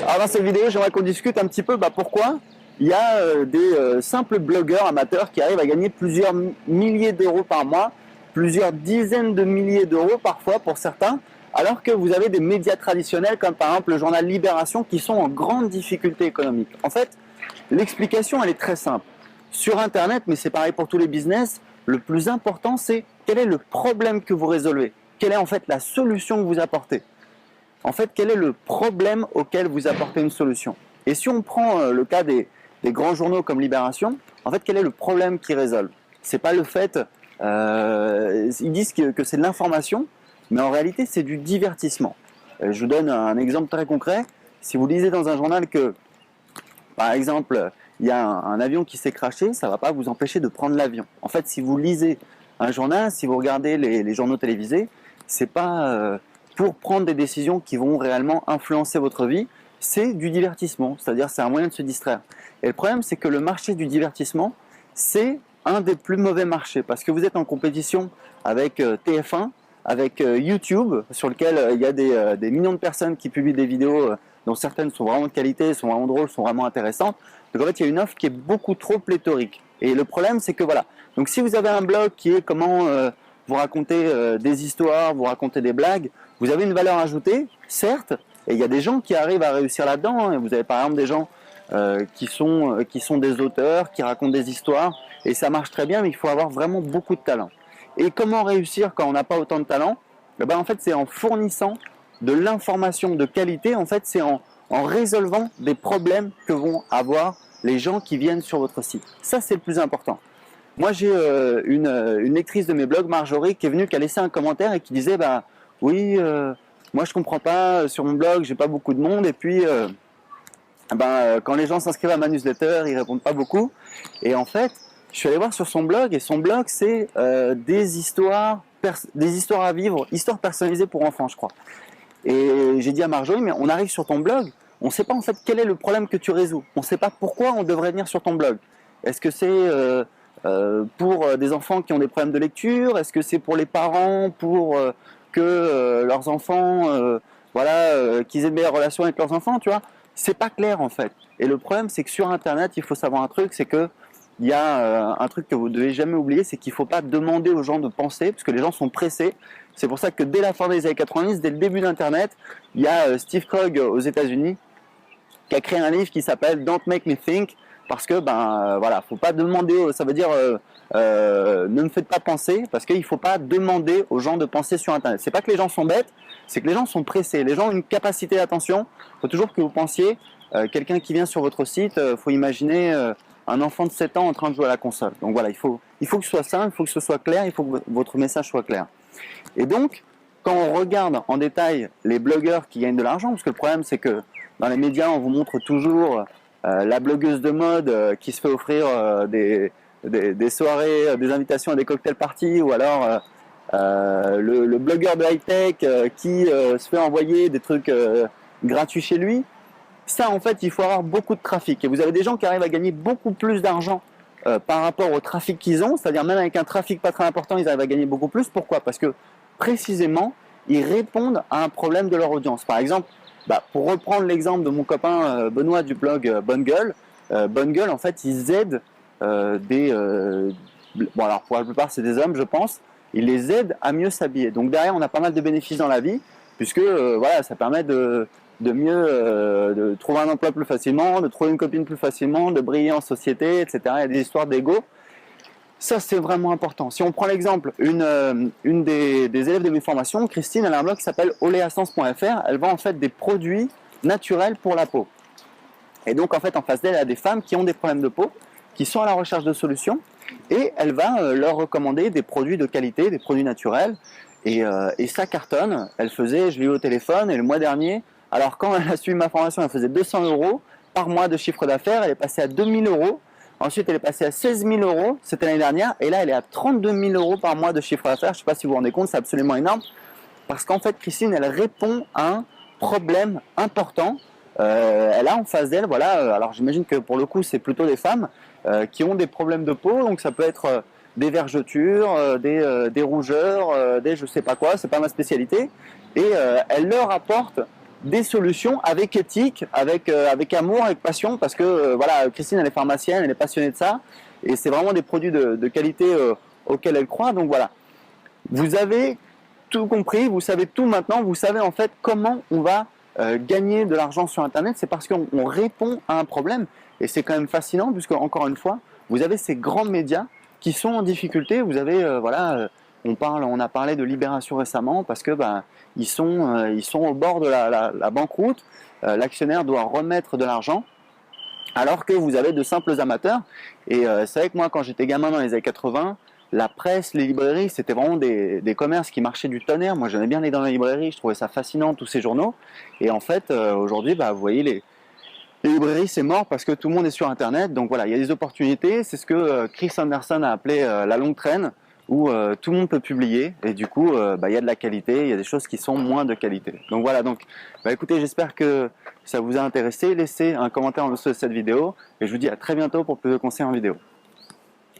Alors dans cette vidéo, j'aimerais qu'on discute un petit peu pourquoi il y a des simples blogueurs amateurs qui arrivent à gagner plusieurs milliers d'euros par mois, plusieurs dizaines de milliers d'euros parfois pour certains, alors que vous avez des médias traditionnels comme par exemple le journal Libération qui sont en grande difficulté économique. En fait, l'explication elle est très simple. Sur Internet, mais c'est pareil pour tous les business, le plus important c'est quel est le problème que vous résolvez, quelle est en fait la solution que vous apportez. En fait, quel est le problème auquel vous apportez une solution? Et si on prend le cas des grands journaux comme Libération, en fait, quel est le problème qu'ils résolvent? C'est pas le fait, ils disent que c'est de l'information, mais en réalité, c'est du divertissement. Je vous donne un exemple très concret. Si vous lisez dans un journal que, par exemple, il y a un avion qui s'est crashé, ça ne va pas vous empêcher de prendre l'avion. En fait, si vous lisez un journal, si vous regardez les journaux télévisés, c'est pas pour prendre des décisions qui vont réellement influencer votre vie, c'est du divertissement, c'est-à-dire c'est un moyen de se distraire. Et le problème, c'est que le marché du divertissement, c'est un des plus mauvais marchés, parce que vous êtes en compétition avec TF1, avec YouTube, sur lequel il y a des millions de personnes qui publient des vidéos dont certaines sont vraiment de qualité, sont vraiment drôles, sont vraiment intéressantes. Donc en fait, il y a une offre qui est beaucoup trop pléthorique. Et le problème, c'est que voilà. Donc si vous avez un blog qui est comment vous raconter des histoires, vous raconter des blagues, vous avez une valeur ajoutée, certes, et il y a des gens qui arrivent à réussir là-dedans. Vous avez par exemple des gens qui sont des auteurs, qui racontent des histoires, et ça marche très bien, mais il faut avoir vraiment beaucoup de talent. Et comment réussir quand on n'a pas autant de talent? En fait, c'est en fournissant de l'information de qualité, en fait, c'est en résolvant des problèmes que vont avoir les gens qui viennent sur votre site. Ça, c'est le plus important. Moi, j'ai une lectrice de mes blogs, Marjorie, qui est venue, qui a laissé un commentaire et qui disait oui, moi je comprends pas, sur mon blog, j'ai pas beaucoup de monde, et puis quand les gens s'inscrivent à ma newsletter, ils répondent pas beaucoup. Et en fait, je suis allé voir sur son blog, et son blog, c'est des histoires à vivre, histoires personnalisées pour enfants, je crois. Et j'ai dit à Marjorie, mais on arrive sur ton blog, on ne sait pas en fait quel est le problème que tu résous. On ne sait pas pourquoi on devrait venir sur ton blog. Est-ce que c'est pour des enfants qui ont des problèmes de lecture? Est-ce que c'est pour les parents, pour que leurs enfants, qu'ils aient de meilleures relations avec leurs enfants, tu vois? C'est pas clair en fait. Et le problème, c'est que sur Internet, il faut savoir un truc, c'est que il y a un truc que vous ne devez jamais oublier, c'est qu'il ne faut pas demander aux gens de penser, parce que les gens sont pressés. C'est pour ça que dès la fin des années 90, dès le début d'Internet, il y a Steve Krug aux États-Unis qui a créé un livre qui s'appelle Don't Make Me Think, parce que faut pas demander, ça veut dire ne me faites pas penser, parce qu'il faut pas demander aux gens de penser sur Internet. C'est pas que les gens sont bêtes, c'est que les gens sont pressés. Les gens ont une capacité d'attention. Il faut toujours que vous pensiez, quelqu'un qui vient sur votre site, faut imaginer un enfant de 7 ans en train de jouer à la console. Donc voilà, il faut que ce soit simple, il faut que ce soit clair, il faut que votre message soit clair. Et donc, quand on regarde en détail les blogueurs qui gagnent de l'argent, parce que le problème c'est que dans les médias, on vous montre toujours la blogueuse de mode qui se fait offrir des soirées, des invitations à des cocktail parties, ou alors le blogueur de high-tech qui se fait envoyer des trucs gratuits chez lui. Ça, en fait, il faut avoir beaucoup de trafic. Et vous avez des gens qui arrivent à gagner beaucoup plus d'argent par rapport au trafic qu'ils ont, c'est-à-dire même avec un trafic pas très important, ils arrivent à gagner beaucoup plus. Pourquoi? Parce que précisément, ils répondent à un problème de leur audience. Par exemple, pour reprendre l'exemple de mon copain Benoît du blog Bonne Gueule, en fait, ils aident alors pour la plupart, c'est des hommes, je pense, ils les aident à mieux s'habiller. Donc derrière, on a pas mal de bénéfices dans la vie, puisque ça permet de mieux de trouver un emploi plus facilement, de trouver une copine plus facilement, de briller en société, etc. Il y a des histoires d'ego. Ça, c'est vraiment important. Si on prend l'exemple, une des élèves de mes formations, Christine, elle a un blog qui s'appelle oleassence.fr. Elle vend en fait des produits naturels pour la peau. Et donc, en fait, en face d'elle, elle a des femmes qui ont des problèmes de peau, qui sont à la recherche de solutions, et elle va leur recommander des produits de qualité, des produits naturels. Et ça cartonne. Elle faisait, je l'ai eu au téléphone, et le mois dernier, alors quand elle a suivi ma formation, elle faisait 200 € par mois de chiffre d'affaires. Elle est passée à 2 000 €. Ensuite, elle est passée à 16 000 €, c'était l'année dernière, et là, elle est à 32 000 € par mois de chiffre d'affaires. Je ne sais pas si vous vous rendez compte, c'est absolument énorme, parce qu'en fait, Christine, elle répond à un problème important. Elle a en face d'elle, alors j'imagine que pour le coup, c'est plutôt des femmes qui ont des problèmes de peau, donc ça peut être des vergetures, des rougeurs, des je sais pas quoi, c'est pas ma spécialité, et elle leur apporte des solutions avec éthique, avec amour, avec passion, parce que voilà, Christine elle est pharmacienne, elle est passionnée de ça, et c'est vraiment des produits de qualité auxquels elle croit. Donc voilà, vous avez tout compris, vous savez tout maintenant, vous savez en fait comment on va gagner de l'argent sur Internet. C'est parce qu'on répond à un problème, et c'est quand même fascinant, puisque encore une fois, vous avez ces grands médias qui sont en difficulté. Vous avez on a parlé de Libération récemment parce que ils sont au bord de la banqueroute. L'actionnaire doit remettre de l'argent, alors que vous avez de simples amateurs. Et c'est vrai que moi, quand j'étais gamin dans les années 80, la presse, les librairies, c'était vraiment des commerces qui marchaient du tonnerre. Moi, j'aimais bien aller dans les librairies, je trouvais ça fascinant, tous ces journaux. Et en fait, aujourd'hui, vous voyez, les librairies, c'est mort parce que tout le monde est sur Internet. Donc voilà, il y a des opportunités. C'est ce que Chris Anderson a appelé la longue traîne, où tout le monde peut publier. Et du coup, il y a de la qualité, il y a des choses qui sont moins de qualité. Donc voilà, écoutez, j'espère que ça vous a intéressé. Laissez un commentaire en dessous de cette vidéo. Et je vous dis à très bientôt pour plus de conseils en vidéo.